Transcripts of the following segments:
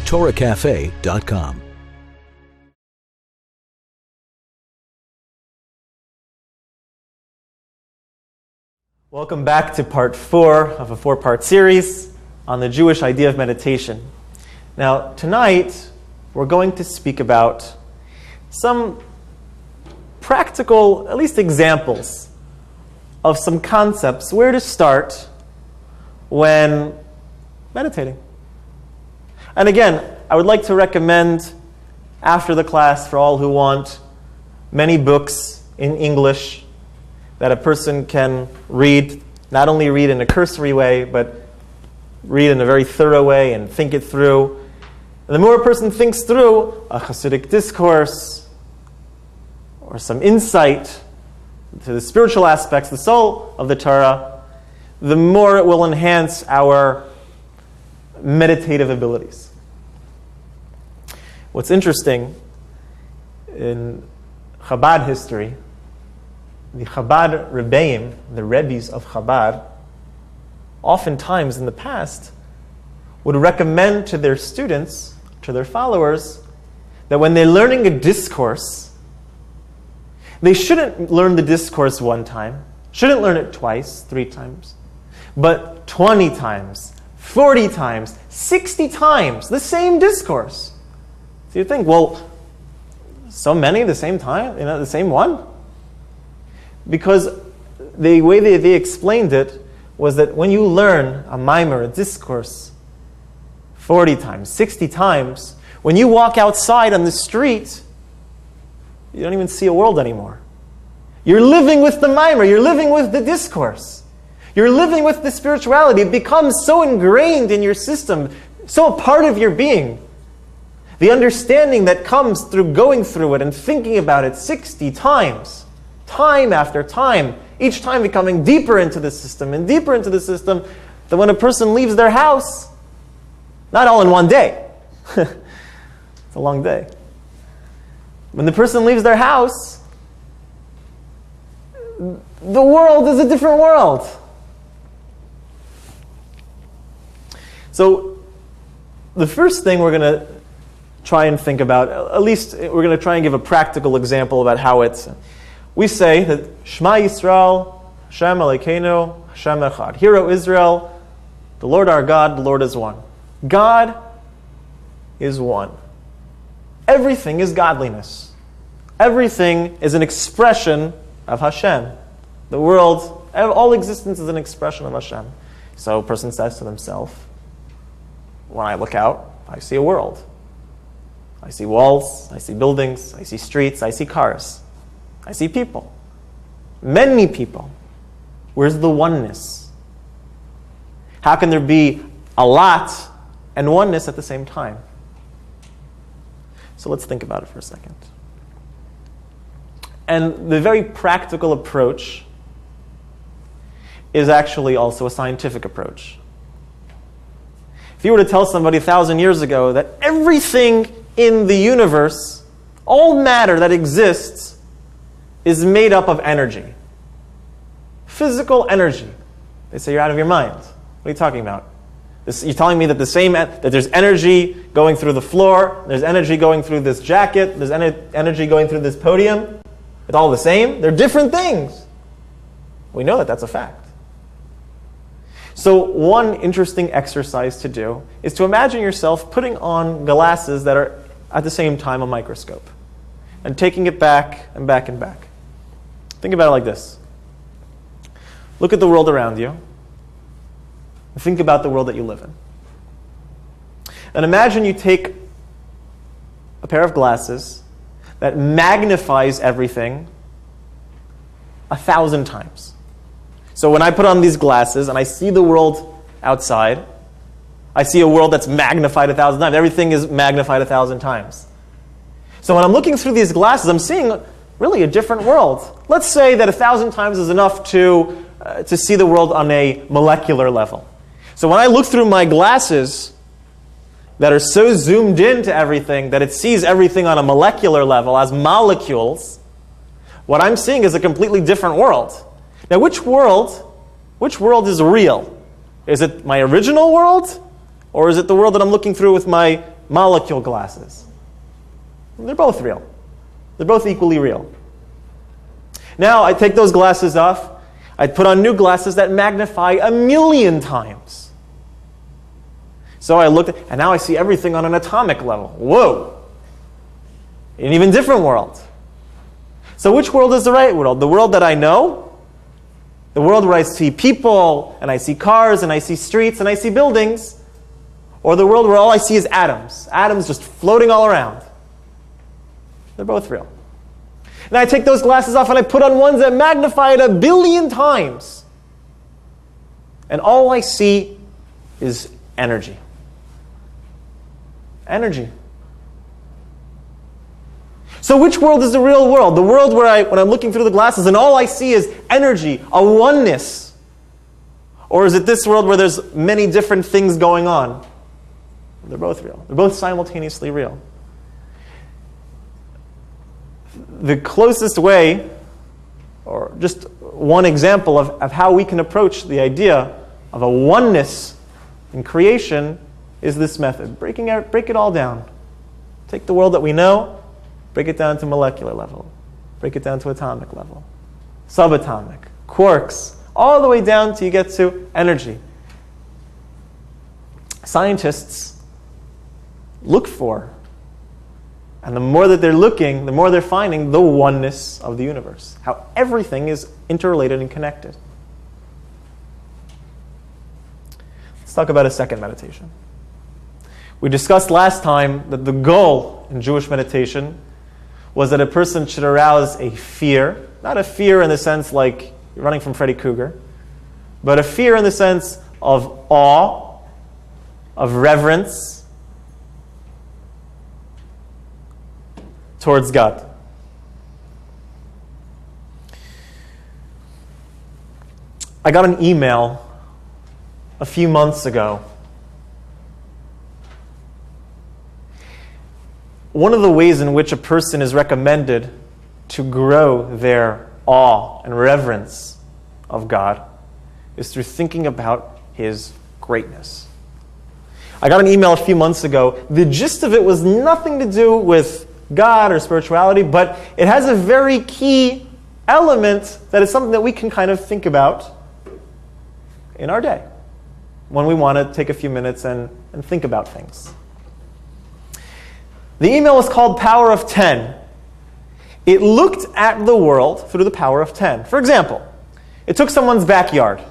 TorahCafe.com. Welcome back to part 4 of a 4-part series on the Jewish idea of meditation. Now, tonight, we're going to speak about some practical, at least examples, of some concepts, where to start when meditating. And again, I would like to recommend, after the class, for all who want, many books in English that a person can read, not only read in a cursory way, but read in a very thorough way and think it through. And the more a person thinks through a Hasidic discourse or some insight to the spiritual aspects, the soul of the Torah, the more it will enhance our meditative abilities. What's interesting in Chabad history, the Chabad Rebbeim, the Rebbes of Chabad, oftentimes in the past would recommend to their students, to their followers, that when they're learning a discourse, they shouldn't learn the discourse one time, shouldn't learn it twice, 3 times, but 20 times, 40 times, 60 times, the same discourse. So you think, well, so many the same time, the same one? Because the way they explained it was that when you learn a mimer, a discourse, 40 times, 60 times, when you walk outside on the street, you don't even see a world anymore. You're living with the mimer, you're living with the discourse. You're living with the spirituality. It becomes so ingrained in your system, so a part of your being. The understanding that comes through going through it and thinking about it 60 times, time after time, each time becoming deeper into the system and deeper into the system, that when a person leaves their house, not all in one day, it's a long day. When the person leaves their house, the world is a different world. So the first thing we're going to try and think about, at least we're going to try and give a practical example about how it's. We say that Shema Yisrael, Hashem Elokeinu, Hashem Echad. Hear, O Israel, the Lord our God, the Lord is one. God is one. Everything is godliness. Everything is an expression of Hashem. The world, all existence is an expression of Hashem. So a person says to themselves, when I look out, I see a world. I see walls, I see buildings, I see streets, I see cars. I see people. Many people. Where's the oneness? How can there be a lot and oneness at the same time? So let's think about it for a second. And the very practical approach is actually also a scientific approach. If you were to tell somebody 1,000 years ago that everything in the universe, all matter that exists, is made up of energy. Physical energy. They say, you're out of your mind. What are you talking about? You're telling me that that there's energy going through the floor, there's energy going through this jacket, there's energy going through this podium. It's all the same? They're different things. We know that that's a fact. So one interesting exercise to do is to imagine yourself putting on glasses that are at the same time a microscope and taking it back and back and back. Think about it like this. Look at the world around you. And think about the world that you live in. And imagine you take a pair of glasses that magnifies everything 1,000 times. So when I put on these glasses and I see the world outside, I see a world that's magnified 1,000 times. Everything is magnified 1,000 times. So when I'm looking through these glasses, I'm seeing really a different world. Let's say that 1,000 times is enough to see the world on a molecular level. So when I look through my glasses that are so zoomed into everything that it sees everything on a molecular level as molecules, what I'm seeing is a completely different world. Now, which world is real? Is it my original world? Or is it the world that I'm looking through with my molecule glasses. They're both real. They're both equally real. Now I take those glasses off. I put on new glasses that magnify 1,000,000 times. So I looked, and now I see everything on an atomic level. Whoa! An even different world. So which world is the right world? The world that I know? The world where I see people, and I see cars, and I see streets, and I see buildings? Or the world where all I see is atoms? Atoms just floating all around. They're both real. And I take those glasses off and I put on ones that magnify it 1,000,000,000 times. And all I see is energy. Energy. So which world is the real world? The world where when I'm looking through the glasses and all I see is energy, a oneness? Or is it this world where there's many different things going on? They're both real. They're both simultaneously real. The closest way, or just one example of how we can approach the idea of a oneness in creation is this method. Break it all down. Take the world that we know, break it down to molecular level, break it down to atomic level, subatomic, quarks, all the way down till you get to energy. Scientists look for, and the more that they're looking, the more they're finding the oneness of the universe, how everything is interrelated and connected. Let's talk about a second meditation. We discussed last time that the goal in Jewish meditation was that a person should arouse a fear, not a fear in the sense like you're running from Freddy Krueger, but a fear in the sense of awe, of reverence towards God. I got an email a few months ago. One of the ways in which a person is recommended to grow their awe and reverence of God is through thinking about His greatness. I got an email a few months ago. The gist of it was nothing to do with God or spirituality, but it has a very key element that is something that we can kind of think about in our day when we want to take a few minutes and think about things. The email was called Power of 10. It looked at the world through the power of 10. For example, it took someone's backyard.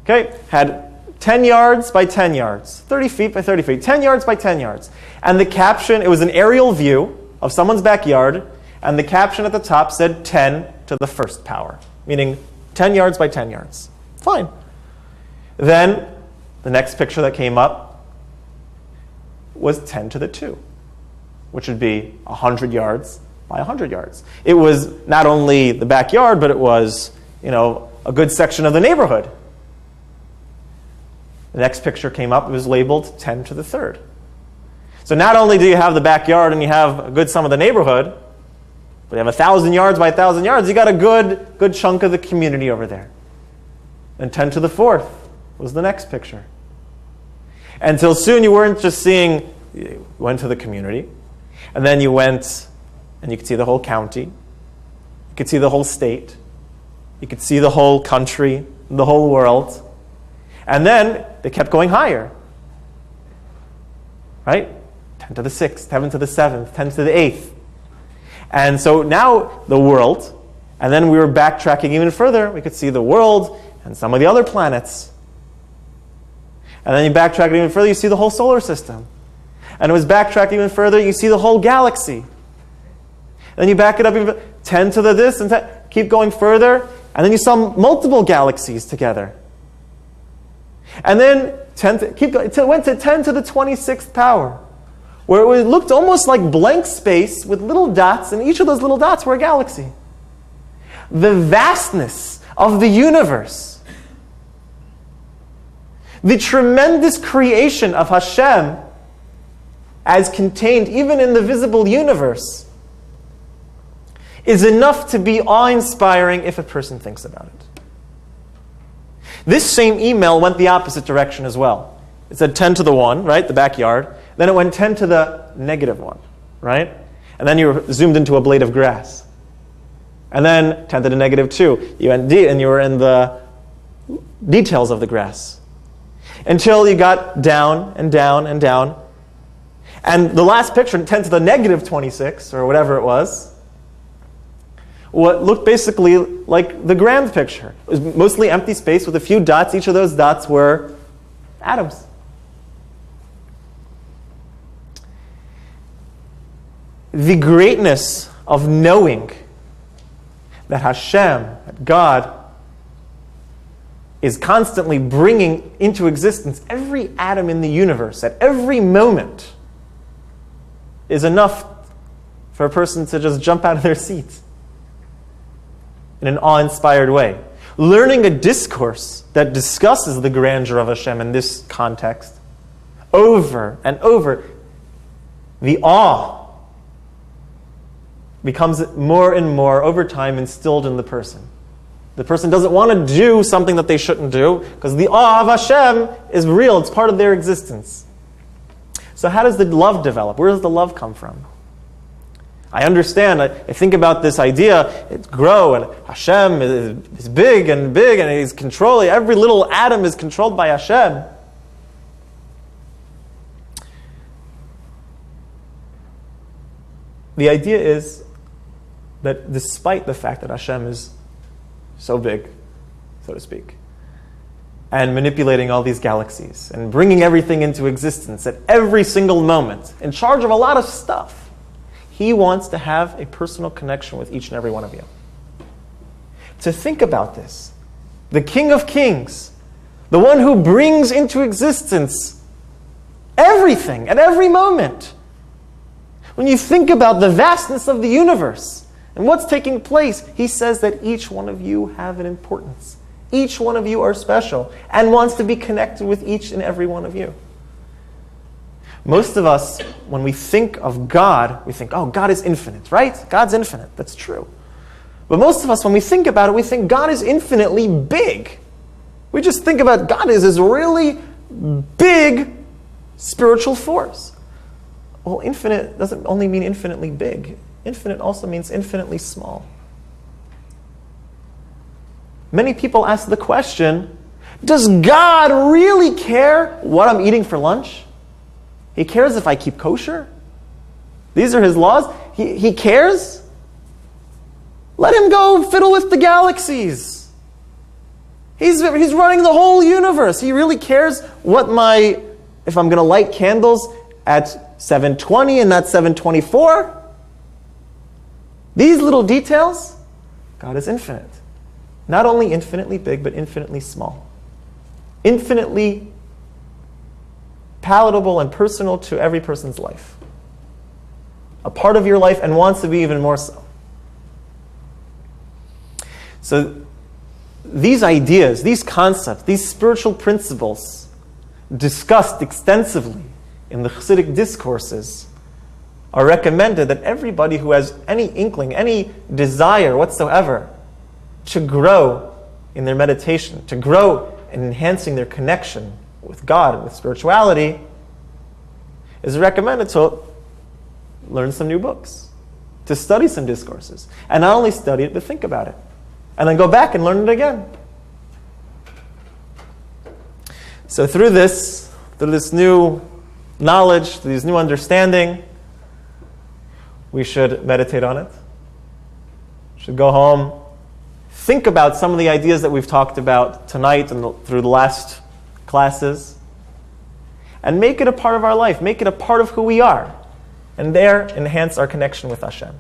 Okay, had 10 yards by 10 yards, 30 feet by 30 feet, 10 yards by 10 yards. And the caption, it was an aerial view of someone's backyard, and the caption at the top said 10 to the first power, meaning 10 yards by 10 yards. Fine. Then the next picture that came up was 10 to the 2, which would be 100 yards by 100 yards. It was not only the backyard, but it was, a good section of the neighborhood. The next picture came up, it was labeled 10 to the 3rd. So not only do you have the backyard and you have a good sum of the neighborhood, but you have 1,000 yards by 1,000 yards, you got a good chunk of the community over there. And 10 to the 4th was the next picture. Until soon you weren't just seeing, you went to the community, and then you went and you could see the whole county, you could see the whole state, you could see the whole country, the whole world. And then they kept going higher. Right? 10 to the 6th, 10 to the 7th, 10 to the 8th. And so now the world, and then we were backtracking even further. We could see the world and some of the other planets. And then you backtrack even further, you see the whole solar system. And it was backtracked even further, you see the whole galaxy. And then you back it up even 10 to the this, and keep going further, and then you saw multiple galaxies together. And then it went to 10 to the 26th power, where it looked almost like blank space with little dots, and each of those little dots were a galaxy. The vastness of the universe, the tremendous creation of Hashem as contained even in the visible universe, is enough to be awe-inspiring if a person thinks about it. This same email went the opposite direction as well. It said 10 to the 1, right, the backyard. Then it went 10 to the negative 1, right? And then you were zoomed into a blade of grass. And then 10 to the negative 2. And you were in the details of the grass. Until you got down and down and down. And the last picture, 10 to the negative 26, or whatever it was, what looked basically like the grand picture. It was mostly empty space with a few dots. Each of those dots were atoms. The greatness of knowing that Hashem, that God, is constantly bringing into existence every atom in the universe at every moment is enough for a person to just jump out of their seat in an awe-inspired way. Learning a discourse that discusses the grandeur of Hashem in this context over and over, the awe becomes more and more over time instilled in the person. The person doesn't want to do something that they shouldn't do because the awe of Hashem is real. It's part of their existence. So how does the love develop? Where does the love come from? I understand. I think about this idea. It's grow, and Hashem is big, and He's controlling. Every little atom is controlled by Hashem. The idea is that despite the fact that Hashem is so big, so to speak, and manipulating all these galaxies, and bringing everything into existence at every single moment, in charge of a lot of stuff, He wants to have a personal connection with each and every one of you. To think about this, the King of Kings, the one who brings into existence everything at every moment. When you think about the vastness of the universe and what's taking place, He says that each one of you have an importance. Each one of you are special and wants to be connected with each and every one of you. Most of us, when we think of God, we think, oh, God is infinite, right? God's infinite. That's true. But most of us, when we think about it, we think God is infinitely big. We just think about God as this really big spiritual force. Well, infinite doesn't only mean infinitely big. Infinite also means infinitely small. Many people ask the question, does God really care what I'm eating for lunch? He cares if I keep kosher? These are His laws? He cares? Let Him go fiddle with the galaxies. He's running the whole universe. He really cares if I'm going to light candles at 7:20 and not 7:24? These little details, God is infinite. Not only infinitely big, but infinitely small. Infinitely palatable and personal to every person's life. A part of your life and wants to be even more so. So these ideas, these concepts, these spiritual principles discussed extensively in the Chassidic discourses are recommended that everybody who has any inkling, any desire whatsoever to grow in their meditation, to grow in enhancing their connection with God, with spirituality, is recommended to learn some new books, to study some discourses. And not only study it, but think about it. And then go back and learn it again. So through this new knowledge, through this new understanding, we should meditate on it. We should go home, think about some of the ideas that we've talked about tonight and through the last classes, and make it a part of our life, make it a part of who we are, and there enhance our connection with Hashem.